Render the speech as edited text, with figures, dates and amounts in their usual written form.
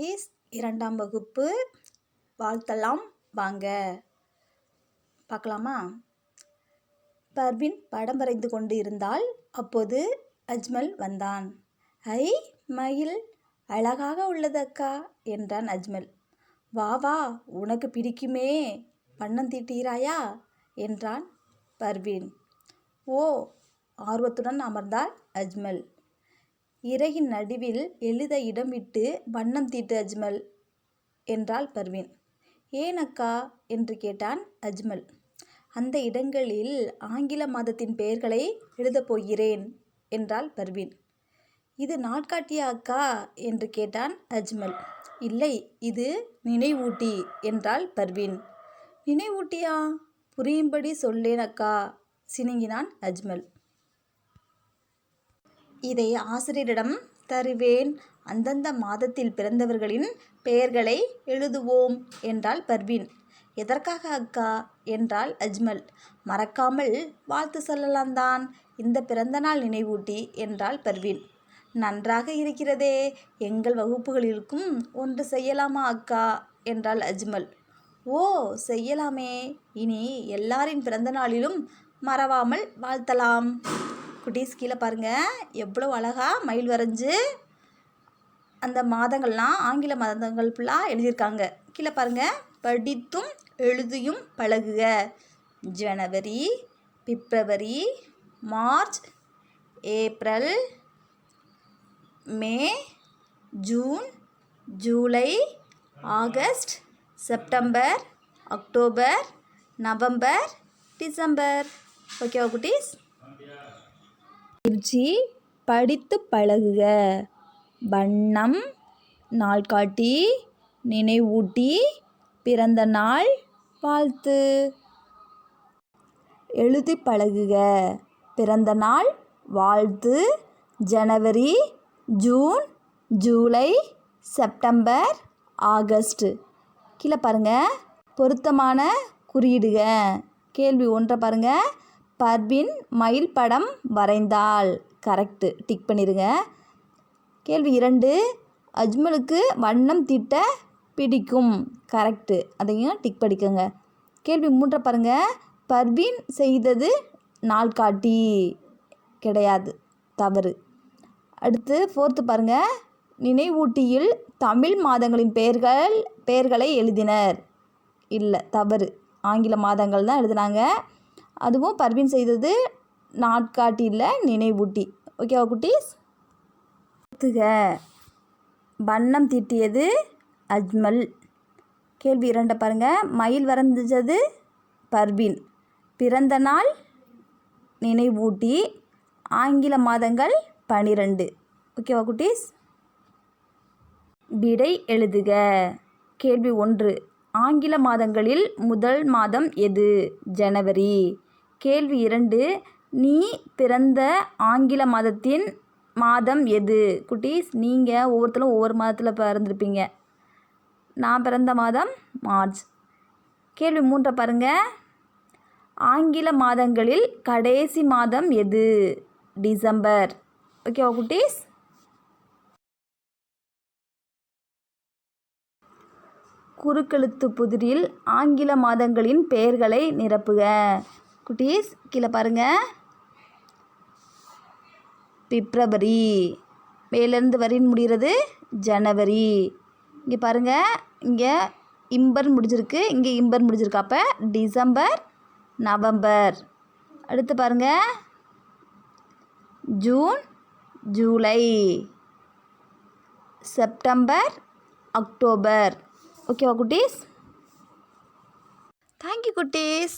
குட்டீஸ், 2ஆம் வகுப்பு வாழ்த்தலாம் வாங்க பார்க்கலாமா? பர்வீன் படம் வரைந்து கொண்டு இருந்தால் அப்போது அஜ்மல் வந்தான். ஐ, மயில் அழகாக உள்ளது அக்கா என்றான் அஜ்மல். வா வா, உனக்கு பிடிக்குமே, வண்ணம் தீட்டுகிறாயா என்றான் பர்வீன். ஓ, ஆர்வத்துடன் அமர்ந்தாள் அஜ்மல். இறகின் நடுவில் எழுத இடம் விட்டு வண்ணம் தீட்டு அஜ்மல் என்றாள் பர்வீன். ஏன் அக்கா என்று கேட்டான் அஜ்மல். அந்த இடங்களில் ஆங்கில மாதத்தின் பெயர்களை எழுதப் போகிறேன் என்றாள் பர்வீன். இது நாட்காட்டியா அக்கா என்று கேட்டான் அஜ்மல். இல்லை, இது நினைவூட்டி என்றாள் பர்வீன். நினைவூட்டியா? புரியும்படி சொல்லேன் அக்கா, சினுங்கினான் அஜ்மல். இதை ஆசிரியரிடம் தருவேன், அந்தந்த மாதத்தில் பிறந்தவர்களின் பெயர்களை எழுதுவோம் என்றாள் பர்வீன். எதற்காக அக்கா என்றாள் அஜ்மல். மறக்காமல் வாழ்த்து சொல்லலாம் தான், இந்த பிறந்தநாள் நினைவூட்டி என்றாள் பர்வீன். நன்றாக இருக்கிறதே, எங்கள் வகுப்புகளிலும் ஒன்று செய்யலாமா அக்கா என்றாள் அஜ்மல். ஓ, செய்யலாமே, இனி எல்லாரின் பிறந்த நாளிலும் மறவாமல் வாழ்த்தலாம். குட்டீஸ், கீழே பாருங்கள், எவ்வளோ அழகாக மயில் வரைஞ்சி அந்த மாதங்கள்லாம் ஆங்கில மாதங்கள் ஃபுல்லாக எழுதியிருக்காங்க. கீழே பாருங்கள், படித்தும் எழுதியும் பழகுக. ஜனவரி, பிப்ரவரி, மார்ச், ஏப்ரல், மே, ஜூன், ஜூலை, ஆகஸ்ட், செப்டம்பர், அக்டோபர், நவம்பர், டிசம்பர். ஓகேவா குட்டீஸ்? பயிற்சி, படித்து பழகுக. வண்ணம், நாள்காட்டி, நினைவூட்டி, பிறந்த நாள், வாழ்த்து. எழுதி பழகுக. பிறந்த நாள், வாழ்த்து, ஜனவரி, ஜூன், ஜூலை, செப்டம்பர், ஆகஸ்ட். கீழே பாருங்கள், பொருத்தமான குறியிடுக. கேள்வி 1 பாருங்கள். பர்வீன் மயில் படம் வரைந்தாள். கரெக்டு, டிக் பண்ணிடுங்க. கேள்வி 2, அஜ்மலுக்கு வண்ணம் தீட்ட பிடிக்கும். கரெக்டு, அதையும் டிக் பண்ணிக்கோங்க. கேள்வி 3 பாருங்கள். பர்வீன் செய்தது நாள்காட்டி. கிடையாது, தவறு. அடுத்து 4 பாருங்கள். நினைவூட்டியில் தமிழ் மாதங்களின் பெயர்களை எழுதினர். இல்லை, தவறு. ஆங்கில மாதங்கள் தான் எழுதினாங்க. அதுவும் பர்வீன் செய்தது நாட்காட்டி இல்லை, நினைவூட்டி. ஓகேவா குட்டீஸ்? வண்ணம் தீட்டியது அஜ்மல். கேள்வி 2 பாருங்கள். மயில் வரைஞ்சது பர்வீன். பிறந்த நாள் நினைவூட்டி. ஆங்கில மாதங்கள் 12. ஓகேவா குட்டீஸ்? விடை எழுதுக. கேள்வி 1, ஆங்கில மாதங்களில் முதல் மாதம் எது? ஜனவரி. கேள்வி 2, நீ பிறந்த ஆங்கில மாதத்தின் மாதம் எது? குட்டீஸ், நீங்கள் ஒவ்வொருத்தரும் ஒவ்வொரு மாதத்தில் பிறந்திருப்பீங்க. நான் பிறந்த மாதம் மார்ச். கேள்வி 3 பாருங்கள். ஆங்கில மாதங்களில் கடைசி மாதம் எது? டிசம்பர். ஓகேவா குட்டீஸ்? குறுக்கெழுத்து புதிரில் ஆங்கில மாதங்களின் பெயர்களை நிரப்புக. குட்டீஸ், கீழே பாருங்கள். பிப்ரவரி, மேலேருந்து வரின்னு முடிகிறது ஜனவரி. இங்கே பாருங்கள், இங்கே இம்பர் முடிஞ்சிருக்கு, இங்கே இம்பர் முடிஞ்சிருக்கு. அப்போ டிசம்பர், நவம்பர். அடுத்து பாருங்கள், ஜூன், ஜூலை, செப்டம்பர், அக்டோபர். ஓகேவா குட்டீஸ்? தேங்க்யூ குட்டீஸ்.